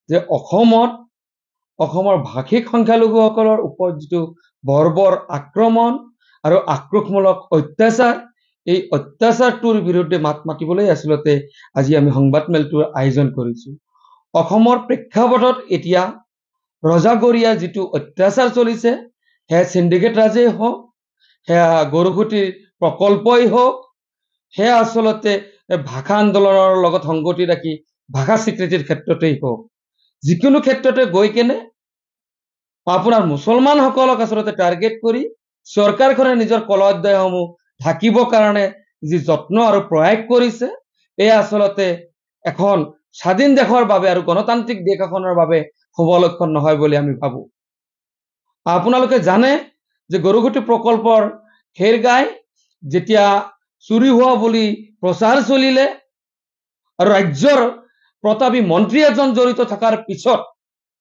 যে অসমৰ ভাষিক সংখ্যালঘুসকলৰ ওপৰত যিটো বৰ্বৰ আক্ৰমণ আৰু আক্ৰোশমূলক অত্যাচাৰ, এই অত্যাচাৰটোৰ বিৰুদ্ধে মাত মাতিবলৈ আচলতে আজি আমি সংবাদমেলটোৰ আয়োজন কৰিছো। অসমৰ প্ৰেক্ষাপটত এতিয়া ৰজাগৰীয়া যিটো অত্যাচাৰ চলিছে, সেয়া চিণ্ডিকেট ৰাজেই হওক, সেয়া গৰুসুটিৰ প্ৰকল্পই হওক, সেয়া আচলতে ভাষা আন্দোলনৰ লগত সংগতি ৰাখি ভাষা স্বীকৃতিৰ ক্ষেত্ৰতেই হওক, যিকোনো ক্ষেত্ৰতে গৈ কেনে আপোনাৰ মুছলমানসকলক আচলতে টাৰ্গেট কৰি চৰকাৰখনে নিজৰ কলা অধ্যায়সমূহ ঢাকিবৰ কাৰণে যি যত্ন আৰু প্ৰয়াস কৰিছে, এয়া আচলতে এখন স্বাধীন দেশৰ বাবে আৰু গণতান্ত্ৰিক দেশ এখনৰ বাবে শুভ লক্ষণ নহয় বুলি আমি ভাবো। আপোনালোকে জানে যে গৰুসুটি প্ৰকল্পৰ খেৰগাই যেতিয়া চুৰি হোৱা বুলি প্ৰচাৰ চলিলে আৰু ৰাজ্যৰ প্ৰতাপী মন্ত্ৰী এজন জড়িত থকাৰ পিছত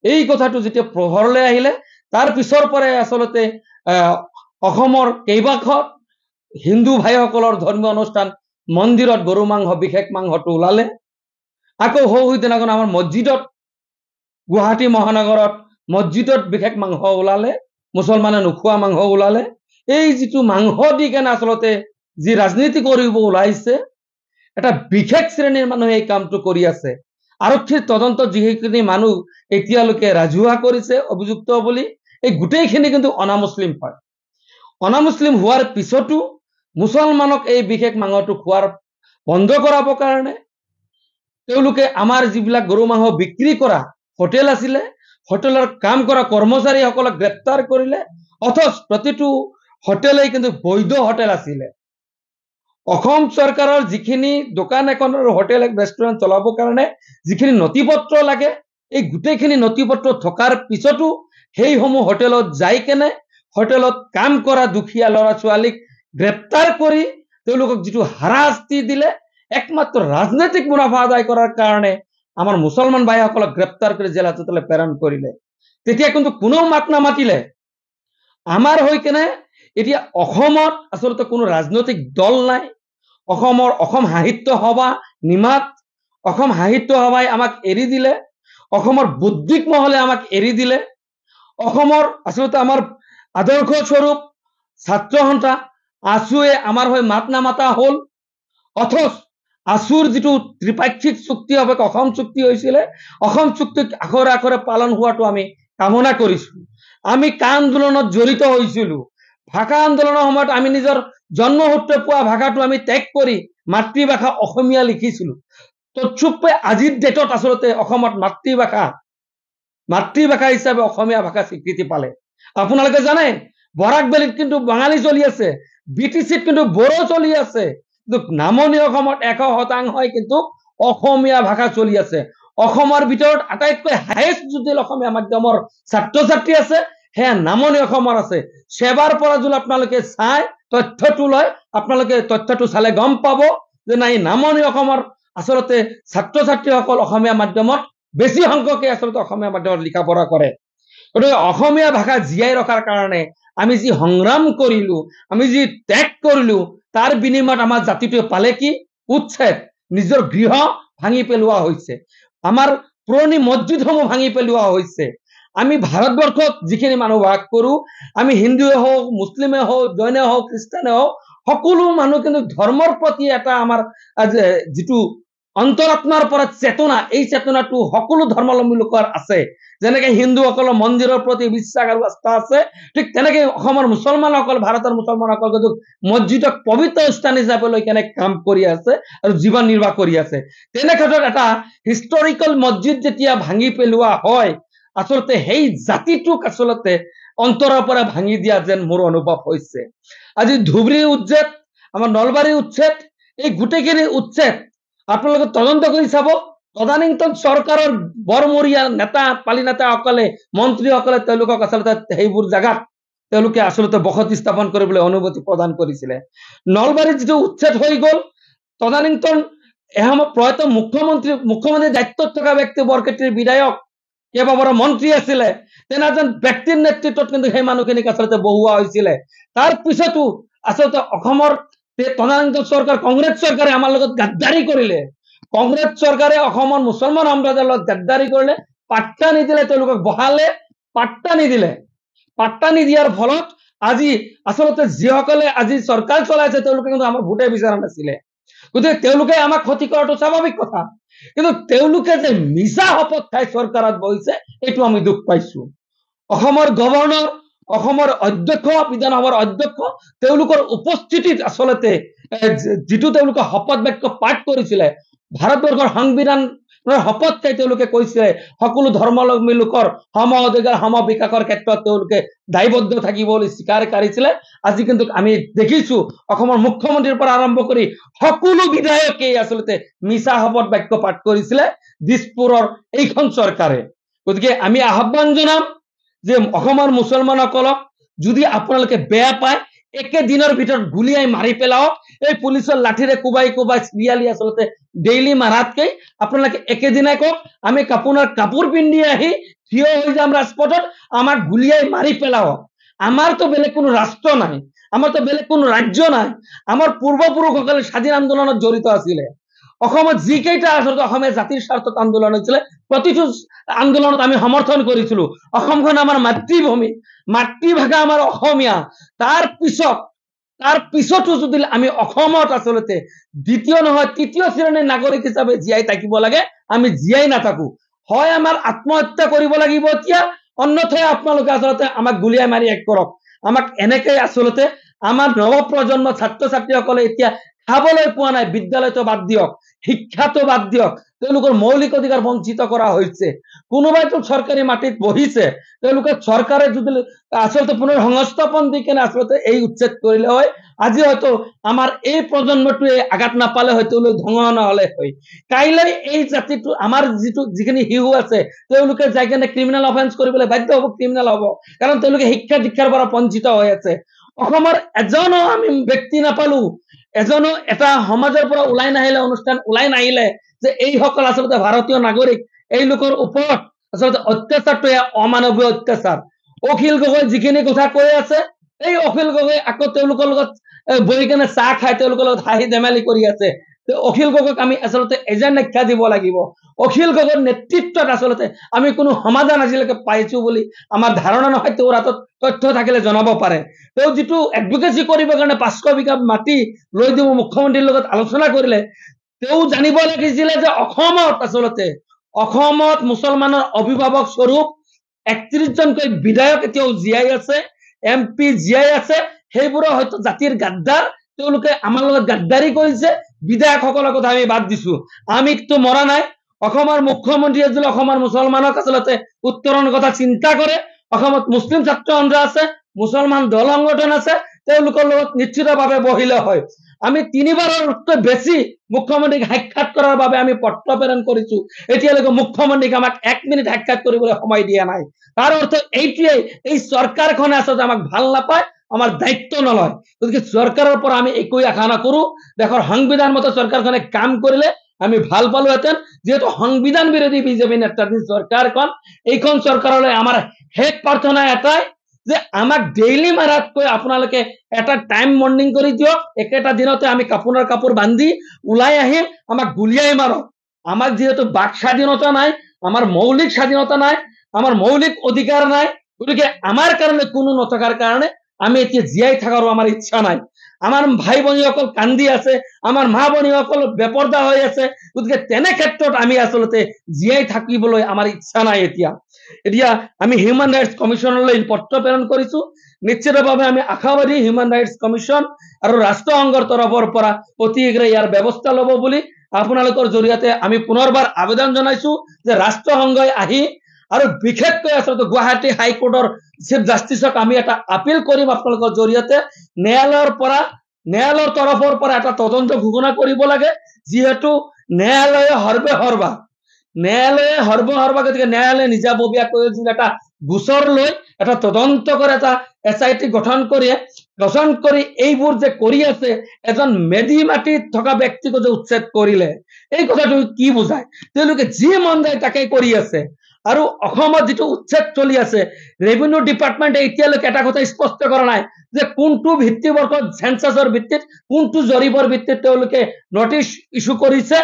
এই কথাটো যেতিয়া পোহৰলৈ আহিলে, তাৰ পিছৰ পৰাই আচলতে অসমৰ কেইবাখন হিন্দু ভাইসকলৰ ধৰ্মীয় অনুষ্ঠান মন্দিৰত গৰু মাংস বিশেষ মাংসটো ওলালে। আকৌ সৌদিনাখন আমাৰ মছজিদত, গুৱাহাটী মহানগৰত মছজিদত বিশেষ মাংস ওলালে, মুছলমানে নোখোৱা মাংস ওলালে। এই যিটো মাংস দি কেনে আচলতে যি ৰাজনীতি কৰিব ওলাইছে, এটা বিশেষ শ্ৰেণীৰ মানুহে এই কামটো কৰি আছে। আৰক্ষীৰ তদন্ত যিখিনি মানুহ এতিয়ালৈকে ৰাজহুৱা কৰিছে অভিযুক্ত বুলি, এই গোটেইখিনি কিন্তু অনামুছলিম হয়। অনামুছলিম হোৱাৰ পিছতো মুছলমানক এই বিশেষ মাংসটো খোৱাৰ বন্ধ কৰাবৰ কাৰণে তেওঁলোকে আমাৰ যিবিলাক গৰু মাংস বিক্ৰী কৰা হোটেল আছিলে, হোটেলৰ কাম কৰা কৰ্মচাৰীসকলক গ্ৰেপ্তাৰ কৰিলে, অথচ প্ৰতিটো হোটেলেই কিন্তু বৈধ হোটেল আছিলে। অসম চৰকাৰৰ যিখিনি দোকান এখন আৰু হোটেল ৰেষ্টুৰেণ্ট চলাবৰ কাৰণে যিখিনি নথি পত্ৰ লাগে, এই গোটেইখিনি নথি পত্ৰ থকাৰ পিছতো সেইসমূহ হোটেলত যাই কেনে হোটেলত কাম কৰা দুখীয়া ল'ৰা ছোৱালীক গ্ৰেপ্তাৰ কৰি তেওঁলোকক যিটো হাৰাশাস্তি দিলে, একমাত্ৰ ৰাজনৈতিক মুনাফা আদায় কৰাৰ কাৰণে আমাৰ মুছলমান ভাইসকলক গ্ৰেপ্তাৰ কৰি জেল হাজতলৈ প্ৰেৰণ কৰিলে। তেতিয়া কিন্তু কোনেও মাত নামাতিলে। আমাৰ হৈ কেনে এতিয়া অসমত আচলতে কোনো ৰাজনৈতিক দল নাই। অসম সাহিত্য সভা নিমাত, অসম সাহিত্য সভাই আমাক এৰি দিলে, অসমৰ বৌদ্ধিক মহলে আমাক এৰি দিলে, অসমৰ আচলতে আমাৰ আদৰ্শ স্বৰূপ ছাত্ৰ সন্থা আছুৱে আমাৰ হৈ মাত নামাতা হল। অথচ আছুৰ যিটো ত্ৰিপাক্ষিক চুক্তি হবে, অসম চুক্তি হৈছিলে, অসম চুক্তিক আখৰে আখৰে পালন হোৱাটো আমি কামনা কৰিছো। আমি কা আন্দোলনত জড়িত হৈছিলো। ভাষা আন্দোলনৰ সময়ত আমি নিজৰ জন্মসূত্ৰে পোৱা ভাষাটো আমি ত্যাগ কৰি মাতৃভাষা অসমীয়া লিখিছিলো। তৎসুপে আজিৰ ডেটত আচলতে অসমত মাতৃভাষা হিচাপে অসমীয়া ভাষা স্বীকৃতি পালে। আপোনালোকে জানে বৰাক ভেলীত কিন্তু বাঙালী চলি আছে, বিটিচিত কিন্তু বড়ো চলি আছে, কিন্তু নামনি অসমত 100% কিন্তু অসমীয়া ভাষা চলি আছে। অসমৰ ভিতৰত আটাইতকৈ হাইয়েষ্ট যদি অসমীয়া মাধ্যমৰ ছাত্ৰ ছাত্ৰী আছে, সেয়া নামনি অসমৰ আছে। সেবাৰ পৰা যদি আপোনালোকে চাই তথ্যটো লয়, আপোনালোকে তথ্যটো চালে গম পাব যে নাই, নামনি অসমৰ আচলতে ছাত্ৰ ছাত্ৰীসকল অসমীয়া মাধ্যমত বেছি সংখ্যকে আচলতে অসমীয়া মাধ্যমত লিখা পঢ়া কৰে। গতিকে অসমীয়া ভাষা জীয়াই ৰখাৰ কাৰণে আমি যি সংগ্ৰাম কৰিলো, আমি যি ত্যাগ কৰিলো, তাৰ বিনিময়ত আমাৰ জাতিটোৱে পালে কি? উচ্ছেদ। নিজৰ গৃহ ভাঙি পেলোৱা হৈছে, আমাৰ পুৰণি মছজিদসমূহ ভাঙি পেলোৱা হৈছে। আমি ভাৰতবৰ্ষত যিখিনি মানুহ বাস কৰো, আমি হিন্দুৱে হওক, মুছলিমে হওক, জৈনে হওক, খ্ৰীষ্টানে হওক, সকলো মানুহ কিন্তু ধৰ্মৰ প্ৰতি এটা আমাৰ যিটো অন্তৰাত্মাৰ পৰা চেতনা, এই চেতনাটো সকলো ধৰ্মাৱলম্বী লোকৰ আছে। যেনেকে হিন্দুসকলৰ মন্দিৰৰ প্ৰতি বিশ্বাস আৰু আস্থা আছে, ঠিক তেনেকে অসমৰ মুছলমানসকল, ভাৰতৰ মুছলমানসকল কিন্তু মছজিদক পবিত্ৰ স্থান হিচাপে লৈ কেনে কাম কৰি আছে আৰু জীৱন নিৰ্বাহ কৰি আছে। তেনে ক্ষেত্ৰত এটা হিষ্টৰিকেল মছজিদ যেতিয়া ভাঙি পেলোৱা হয়, আচলতে সেই জাতিটোক আচলতে অন্তৰৰ পৰা ভাঙি দিয়া যেন মোৰ অনুভৱ হৈছে। আজি ধুবুৰী উচ্ছেদ, আমাৰ নলবাৰী উচ্ছেদ, এই গোটেইখিনি উচ্ছেদ আপোনালোকে তদন্ত কৰি চাব। তদানীন্তন চৰকাৰৰ বৰমূৰীয়া নেতা, পালি নেতাসকলে, মন্ত্ৰীসকলে তেওঁলোকক আচলতে সেইবোৰ জাগাত তেওঁলোকে আচলতে বসতি স্থাপন কৰিবলৈ অনুমতি প্ৰদান কৰিছিলে। নলবাৰীত যিটো উচ্ছেদ হৈ গল, তদানীন্তন এসময়ত প্ৰয়াত মুখ্যমন্ত্ৰী দায়িত্বত থকা ব্যক্তি, বৰক্ষেত্ৰীৰ বিধায়ক, কেইবাবাৰো মন্ত্ৰী আছিলে, তেনে এজন ব্যক্তিৰ নেতৃত্বত কিন্তু সেই মানুহখিনিক আচলতে বহুৱা হৈছিলে। তাৰ পিছতো আচলতে অসমৰ তদানীন্তন চৰকাৰ, কংগ্ৰেছ চৰকাৰে আমাৰ লগত গাদ্দাৰী কৰিলে। কংগ্ৰেছ চৰকাৰে অসমৰ মুছলমান সম্প্ৰদায়ৰ লগত গাদ্দাৰী কৰিলে, পাট্টা নিদিলে, তেওঁলোকক বহালে, পাট্টা নিদিলে। পাট্টা নিদিয়াৰ ফলত আজি আচলতে যিসকলে আজি চৰকাৰ চলাইছে তেওঁলোকে কিন্তু আমাৰ ভোটে বিচৰা নাছিলে। গতিকে তেওঁলোকে আমাক ক্ষতি কৰাটো স্বাভাৱিক কথা, কিন্তু তেওঁলোকে যে মিছা শপত খাই চৰকাৰত বহিছে এইটো আমি দুখ পাইছো। অসমৰ গভৰ্ণৰ, অসমৰ অধ্যক্ষ, বিধানসভাৰ অধ্যক্ষ, তেওঁলোকৰ উপস্থিতিত আচলতে যিটো তেওঁলোকে শপত বাক্য পাঠ কৰিছিলে, ভাৰতবৰ্ষৰ সংবিধান শপত খাই তেওঁলোকে কৈছে সকলো ধৰ্মাৱলম্বী লোকৰ সম অধিকাৰ সম বিকাশৰ ক্ষেত্ৰত তেওঁলোকে দায়বদ্ধ থাকিব বুলি স্বীকাৰ কৰিছিলে। আজি কিন্তু আমি দেখিছো অসমৰ মুখ্যমন্ত্ৰীৰ পৰা আৰম্ভ কৰি সকলো বিধায়কেই আচলতে মিছা শপত বাক্য পাঠ কৰিছিলে দিছপুৰৰ এইখন চৰকাৰে। গতিকে আমি আহ্বান জনাম যে অসমৰ মুছলমানসকলক যদি আপোনালোকে বেয়া পায় একেদিনৰ ভিতৰত গুলিয়াই মাৰি পেলাওক। এই পুলিচৰ লাঠিৰে কোবাই কোবাই চিৰিয়ালি আচলতে ডেইলি মাৰাতকৈ আপোনালোকে একেদিনাই কওক আমি আপোনাৰ কাপোৰ পিন্ধি আহি থিয় হৈ যাম ৰাজপথত, আমাক গুলিয়াই মাৰি পেলাওক। আমাৰতো বেলেগ কোনো ৰাষ্ট্ৰ নাই, আমাৰতো বেলেগ কোনো ৰাজ্য নাই। আমাৰ পূৰ্বপুৰুষসকলে স্বাধীন আন্দোলনত জড়িত আছিলে। অসমত যিকেইটা আচলতে অসমীয়া জাতিৰ স্বাৰ্থত আন্দোলন হৈছিলে প্ৰতিটো আন্দোলনত আমি সমৰ্থন কৰিছিলো। অসমখন আমাৰ মাতৃভূমি, মাতৃভাষা আমাৰ অসমীয়া। তাৰ পিছতো যদি আমি অসমত আচলতে দ্বিতীয় নহয় তৃতীয় শ্ৰেণীৰ নাগৰিক হিচাপে জীয়াই থাকিব লাগে, আমি জীয়াই নাথাকো। হয় আমাৰ আত্মহত্যা কৰিব লাগিব এতিয়া, অন্যথায় আপোনালোকে আচলতে আমাক গুলিয়াই মাৰি এক কৰক। আমাক এনেকৈ আচলতে আমাৰ নৱপ্ৰজন্ম ছাত্ৰ ছাত্ৰীসকলে এতিয়া খাবলৈ পোৱা নাই, বিদ্যালয়তো বাদ দিয়ক, শিক্ষাতো বাদ দিয়ক, তেওঁলোকৰ মৌলিক অধিকাৰ বঞ্চিত কৰা হৈছে। কোনোবাইতো চৰকাৰী মাটিত বহিছে, তেওঁলোকে চৰকাৰে যদি আচলতে পুনৰ সংস্থাপন দি কেনে আচলতে এই উচ্ছেদ কৰিলে হয় আজি হয়তো আমাৰ এই প্ৰজন্মটোৱে আঘাত নাপালে হয়, তেওঁলোক ধ্বংস নহলে হয়। কাইলৈ এই জাতিটো আমাৰ যিখিনি শিশু আছে তেওঁলোকে যাই কেনে ক্ৰিমিনেল অফেন্স কৰিবলৈ বাধ্য হ'ব, ক্ৰিমিনেল হ'ব, কাৰণ তেওঁলোকে শিক্ষা দীক্ষাৰ পৰা বঞ্চিত হৈ আছে। অসমৰ এজনো আমি ব্যক্তি নাপালো, এজনো এটা সমাজৰ পৰা ওলাই নাহিলে, অনুষ্ঠান ওলাই নাহিলে যে এইসকল আচলতে ভাৰতীয় নাগৰিক, এই লোকৰ ওপৰত আচলতে অত্যাচাৰটো অমানৱীয় অত্যাচাৰ। অখিল গগৈ যিখিনি কথা কৈ আছে, এই অখিল গগৈ আকৌ তেওঁলোকৰ লগত বহি কেনে চাহ খাই তেওঁলোকৰ লগত হাঁহি ধেমালি কৰি আছে। অখিল গগৈক আমি আচলতে এজেণ্ট আখ্যা দিব লাগিব। অখিল গগৈৰ নেতৃত্বত আচলতে আমি কোনো সমাধান আজিলৈকে পাইছো বুলি আমাৰ ধাৰণা নহয়। তেওঁৰ হাতত তথ্য থাকিলে জনাব পাৰে। তেওঁ যিটো এডভোকেচি কৰিবৰ কাৰণে 500 বিঘা মাটি লৈ দিব মুখ্যমন্ত্ৰীৰ লগত আলোচনা কৰিলে, তেওঁ জানিব লাগিছিলে যে অসমত মুছলমানৰ অভিভাৱক স্বৰূপ 31জনকৈ বিধায়ক এতিয়াও জীয়াই আছে, MP জীয়াই আছে। সেইবোৰৰ হয়তো জাতিৰ গাদ্দাৰ, তেওঁলোকে আমাৰ লগত গাদ্দাৰী কৰিছে। বিধায়কসকলৰ কথা আমি বাদ দিছো, আমিতো মৰা নাই। অসমৰ মুখ্যমন্ত্ৰীয়ে যদি অসমৰ মুছলমানক আচলতে উত্তৰণৰ কথা চিন্তা কৰে, অসমত মুছলিম ছাত্ৰ সন্থা আছে, মুছলমান দল সংগঠন আছে, তেওঁলোকৰ লগত নিশ্চিতভাৱে বহিলে হয়। আমি 3বাৰতকৈ বেছি মুখ্যমন্ত্ৰীক সাক্ষাৎ কৰাৰ বাবে আমি পত্ৰ প্ৰেৰণ কৰিছো, এতিয়ালৈকে মুখ্যমন্ত্ৰীক আমাক 1 মিনিট সাক্ষাৎ কৰিবলৈ সময় দিয়া নাই। তাৰ অৰ্থ এইটোৱেই, এই চৰকাৰখনে আচলতে আমাক ভাল নাপায়, আমাৰ দায়িত্ব নলয়। গতিকে চৰকাৰৰ পৰা আমি একোই আশা নকৰো। দেশৰ সংবিধান মতে চৰকাৰখনে কাম কৰিলে আমি ভাল পালোহেঁতেন। যেহেতু সংবিধান বিৰোধী বিজেপি নেতৃত্বাধীন চৰকাৰখন, এইখন চৰকাৰলৈ আমাৰ শেষ প্ৰাৰ্থনা এটাই যে আমাক ডেইলি মাৰাতকৈ আপোনালোকে এটা টাইম মৰ্নিং কৰি দিয়ক, একেটা দিনতে আমি কাপোৰ বান্ধি ওলাই আহিম, আমাক গুলিয়াই মাৰক। আমাক যেহেতু বাক স্বাধীনতা নাই, আমাৰ মৌলিক স্বাধীনতা নাই, আমাৰ মৌলিক অধিকাৰ নাই, গতিকে আমাৰ কাৰণে কোনো নথকাৰ কাৰণে আমি এতিয়া জীয়াই থাকাৰো আমাৰ ইচ্ছা নাই। আমাৰ ভাই ভনীসকল কান্দি আছে, আমাৰ মা ভনীসকল বেপৰ্দা হৈ আছে। গতিকে তেনে ক্ষেত্ৰত আমি আচলতে জীয়াই থাকিবলৈ আমাৰ ইচ্ছা নাই। এতিয়া আমি হিউম্যান ৰাইটছ কমিশ্যনলৈ পত্ৰ প্ৰেৰণ কৰিছো। নিশ্চিতভাৱে আমি আশাবাদী হিউম্যান ৰাইটছ কমিশ্যন আৰু ৰাষ্ট্ৰসংঘৰ তৰফৰ পৰা অতি শীঘ্ৰে ইয়াৰ ব্যৱস্থা ল'ব বুলি আপোনালোকৰ জৰিয়তে আমি পুনৰবাৰ আবেদন জনাইছো যে ৰাষ্ট্ৰসংঘই আহি আৰু বিশেষকৈ আচলতে গুৱাহাটী হাইকোৰ্টৰ চিফ জাষ্টিছক আমি এটা আপিল কৰিম আপোনালোকৰ জৰিয়তে, ন্যায়ালয়ৰ তৰফৰ পৰা এটা তদন্ত ঘোষণা কৰিব লাগে। যিহেতু ন্যায়ালয়ে সৰ্বসৰ্বা, গতিকে ন্যায়ালয়ে নিজাববীয়াকৈ এটা গোচৰ লৈ এটা তদন্ত কৰে, এটা SIT গঠন কৰি এইবোৰ যে কৰি আছে, এজন মেধি মাটিত থকা ব্যক্তিক যে উচ্ছেদ কৰিলে, এই কথাটো কি বুজায়? তেওঁলোকে যি মন যায় তাকে কৰি আছে। আৰু অসমত যিটো উচ্ছেদ চলি আছে, ৰেভিনিউ ডিপাৰ্টমেণ্টে এতিয়ালৈকে এটা কথা স্পষ্ট কৰা নাই যে কোনটো ভিত্তিবৰ্ষত, সেন্সাছৰ ভিত্তিত, কোনটো জৰীপৰ ভিত্তিত তেওঁলোকে নটিচ ইস্যু কৰিছে।